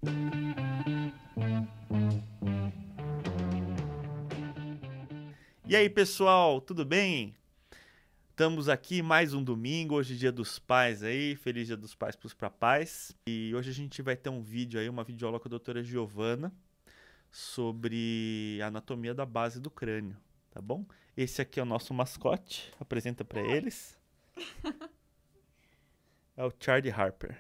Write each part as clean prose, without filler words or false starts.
E aí, pessoal, tudo bem? Estamos aqui mais um domingo, hoje é Dia dos Pais aí, feliz Dia dos Pais pros papais. E hoje a gente vai ter um vídeo aí, uma videoaula com a doutora Giovana sobre a anatomia da base do crânio, tá bom? Esse aqui é o nosso mascote, apresenta pra eles. É o Charlie Harper.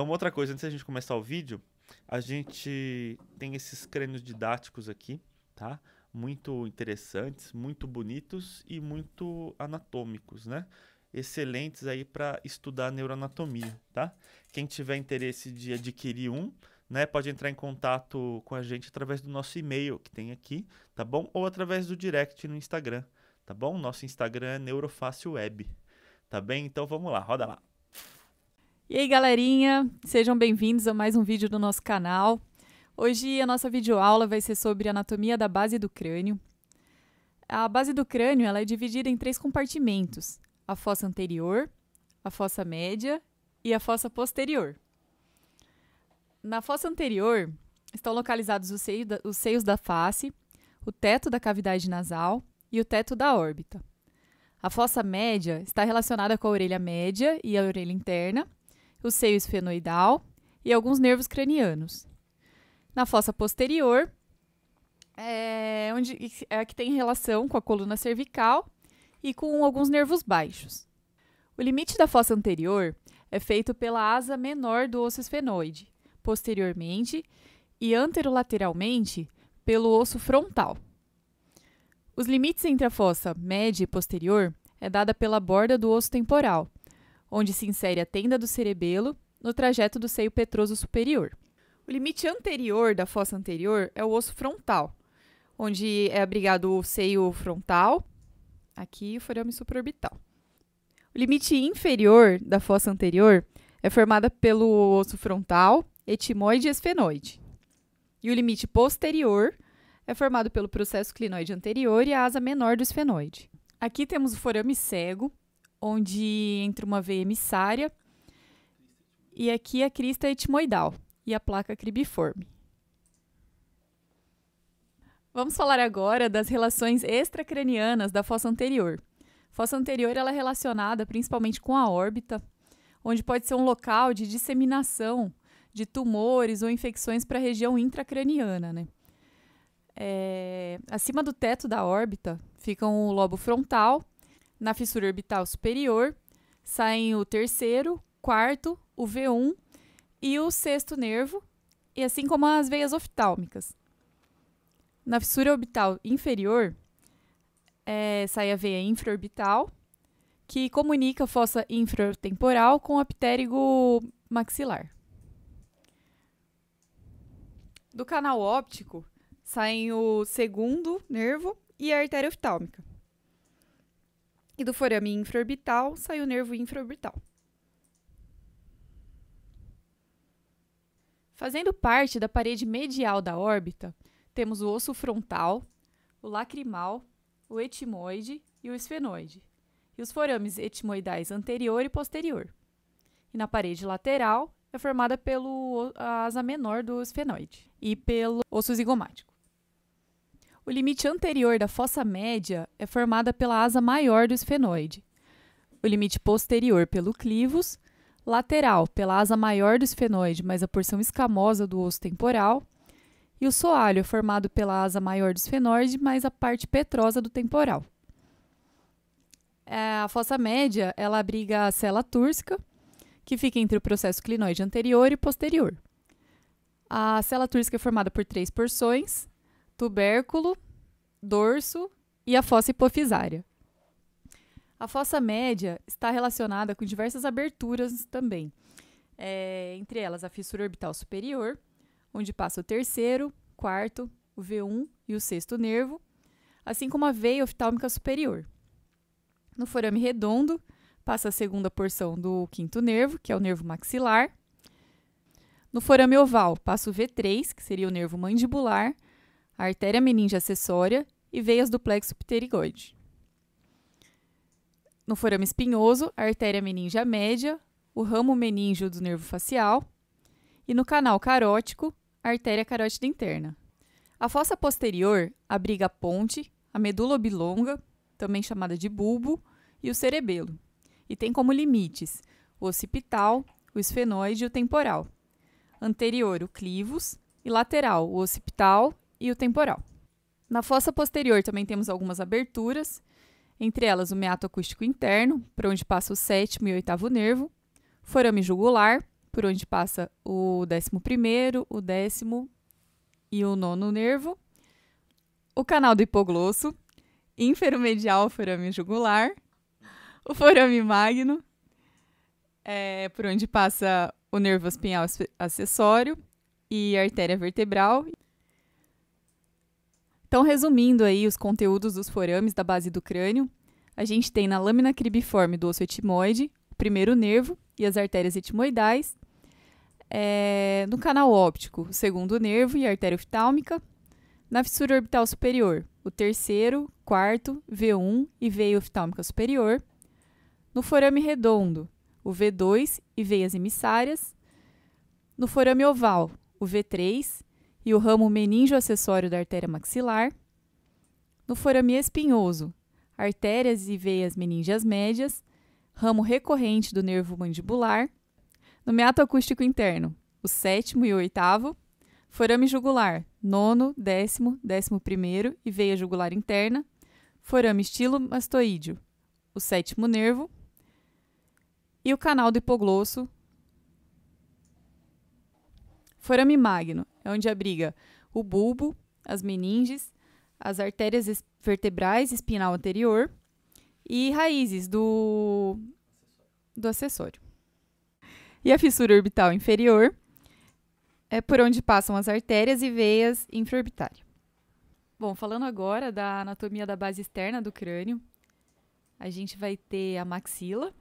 Uma outra coisa, antes da gente começar o vídeo, a gente tem esses crânios didáticos aqui, tá? Muito interessantes, muito bonitos e muito anatômicos, né? Excelentes aí para estudar neuroanatomia, tá? Quem tiver interesse de adquirir um, né, pode entrar em contato com a gente através do nosso e-mail que tem aqui, tá bom? Ou através do direct no Instagram, tá bom? Nosso Instagram é NeuroFácilWeb, tá bem? Então vamos lá, roda lá. E aí, galerinha, sejam bem-vindos a mais um vídeo do nosso canal. Hoje a nossa videoaula vai ser sobre anatomia da base do crânio. A base do crânio ela é dividida em 3 compartimentos: a fossa anterior, a fossa média e a fossa posterior. Na fossa anterior estão localizados os seios da face, o teto da cavidade nasal e o teto da órbita. A fossa média está relacionada com a orelha média e a orelha interna, o seio esfenoidal e alguns nervos cranianos. Na fossa posterior, é a que tem relação com a coluna cervical e com alguns nervos baixos. O limite da fossa anterior é feito pela asa menor do osso esfenoide, posteriormente e anterolateralmente pelo osso frontal. Os limites entre a fossa média e posterior é dada pela borda do osso temporal, onde se insere a tenda do cerebelo no trajeto do seio petroso superior. O limite anterior da fossa anterior é o osso frontal, onde é abrigado o seio frontal, aqui o forame supraorbital. O limite inferior da fossa anterior é formada pelo osso frontal, etimoide e esfenoide. E o limite posterior é formado pelo processo clinoide anterior e a asa menor do esfenoide. Aqui temos o forame cego, onde entra uma veia emissária, e aqui a crista etimoidal e a placa cribiforme. Vamos falar agora das relações extracranianas da fossa anterior. A fossa anterior ela é relacionada principalmente com a órbita, onde pode ser um local de disseminação de tumores ou infecções para a região intracraniana, né? Acima do teto da órbita ficam o lobo frontal. Na fissura orbital superior saem o terceiro, quarto, o V1 e o sexto nervo, e assim como as veias oftálmicas. Na fissura orbital inferior sai a veia infraorbital, que comunica a fossa infratemporal com o ptérigo maxilar. Do canal óptico saem o segundo nervo e a artéria oftálmica. E do forame infraorbital sai o nervo infraorbital. Fazendo parte da parede medial da órbita, temos o osso frontal, o lacrimal, o etimoide e o esfenoide, e os forames etimoidais anterior e posterior. E na parede lateral é formada pela asa menor do esfenoide e pelo osso zigomático. O limite anterior da fossa média é formada pela asa maior do esfenoide, o limite posterior pelo clivus, lateral pela asa maior do esfenoide, mais a porção escamosa do osso temporal, e o soalho é formado pela asa maior do esfenoide, mais a parte petrosa do temporal. A fossa média ela abriga a sela túrcica, que fica entre o processo clinoide anterior e posterior. A sela túrcica é formada por 3 porções: tubérculo, dorso e a fossa hipofisária. A fossa média está relacionada com diversas aberturas também, entre elas a fissura orbital superior, onde passa o terceiro, quarto, o V1 e o sexto nervo, assim como a veia oftálmica superior. No forame redondo, passa a segunda porção do quinto nervo, que é o nervo maxilar. No forame oval, passa o V3, que seria o nervo mandibular, a artéria meninge acessória e veias do plexo pterigoide. No forame espinhoso, a artéria meninge média, o ramo meníngeo do nervo facial e no canal carótico, a artéria carótida interna. A fossa posterior abriga a ponte, a medula oblonga, também chamada de bulbo, e o cerebelo, e tem como limites o occipital, o esfenoide e o temporal. Anterior, o clivus, e lateral, o occipital e o temporal. Na fossa posterior também temos algumas aberturas, entre elas o meato acústico interno, por onde passa o 7º e 8º nervo, forame jugular, por onde passa o 11º, o 10º e o 9º nervo, o canal do hipoglosso, inferomedial forame jugular, o forame magno, por onde passa o nervo espinhal acessório e a artéria vertebral. Então, resumindo aí os conteúdos dos forames da base do crânio, a gente tem na lâmina cribiforme do osso etimoide, o primeiro nervo e as artérias etimoidais, no canal óptico, o segundo nervo e a artéria oftálmica, na fissura orbital superior, o terceiro, quarto, V1 e veia oftálmica superior, no forame redondo, o V2 e veias emissárias, no forame oval, o V3 e o ramo meníngeo acessório da artéria maxilar, no forame espinhoso, artérias e veias meníngeas médias, ramo recorrente do nervo mandibular, no meato acústico interno, o 7º e o 8º, forame jugular, 9º, 10º, 11º e veia jugular interna, forame estilomastoídeo, o 7º nervo, e o canal do hipoglosso, forame magno, é onde abriga o bulbo, as meninges, as artérias vertebrais espinal anterior e raízes do acessório. E a fissura orbital inferior é por onde passam as artérias e veias infraorbitárias. Bom, falando agora da anatomia da base externa do crânio, a gente vai ter a maxila.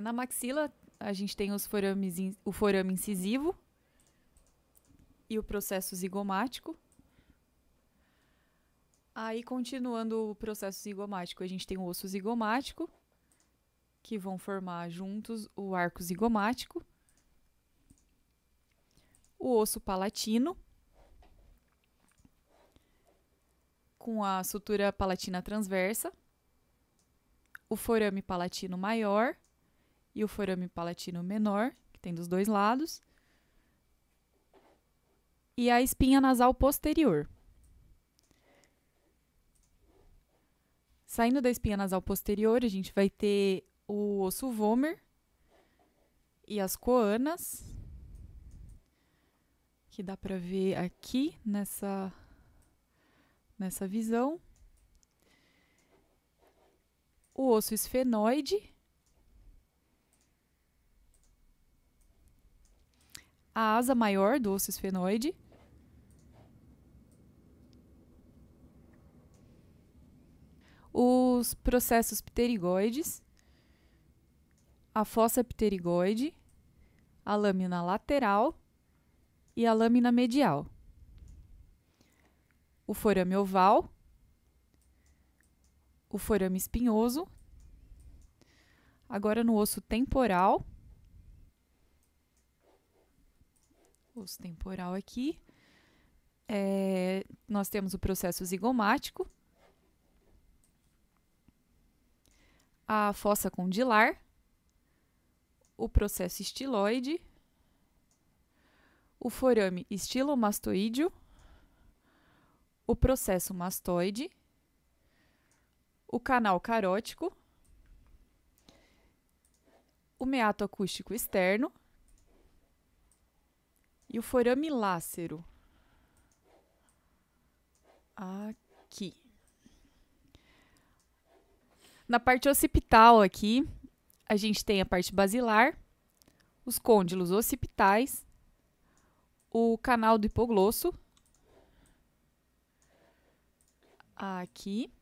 Na maxila, a gente tem o forame incisivo e o processo zigomático. Aí, continuando o processo zigomático, a gente tem o osso zigomático, que vão formar juntos o arco zigomático, o osso palatino, com a sutura palatina transversa, o forame palatino maior e o forame palatino menor, que tem dos dois lados, e a espinha nasal posterior. Saindo da espinha nasal posterior, a gente vai ter o osso vomer e as coanas, que dá para ver aqui nessa visão. O osso esfenoide, a asa maior do osso esfenoide, os processos pterigoides, a fossa pterigoide, a lâmina lateral e a lâmina medial, o forame oval, o forame espinhoso, agora no osso temporal, osso temporal aqui, nós temos o processo zigomático, a fossa condilar, o processo estiloide, o forame estilomastoídeo, o processo mastoide, o canal carótico, o meato acústico externo e o forame lácero. Aqui. Na parte occipital aqui, a gente tem a parte basilar, os côndilos occipitais, o canal do hipoglosso, aqui,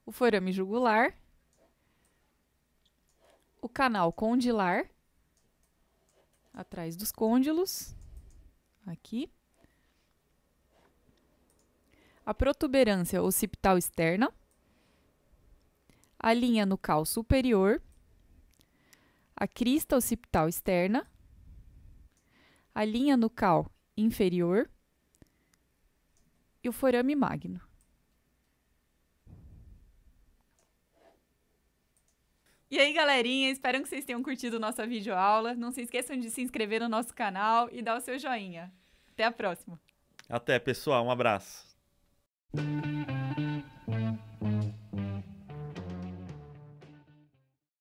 o forame jugular, o canal condilar, atrás dos côndilos, aqui, a protuberância occipital externa, a linha nucal superior, a crista occipital externa, a linha nucal inferior e o forame magno. E aí, galerinha, espero que vocês tenham curtido nossa videoaula. Não se esqueçam de se inscrever no nosso canal e dar o seu joinha. Até a próxima! Até, pessoal. Um abraço.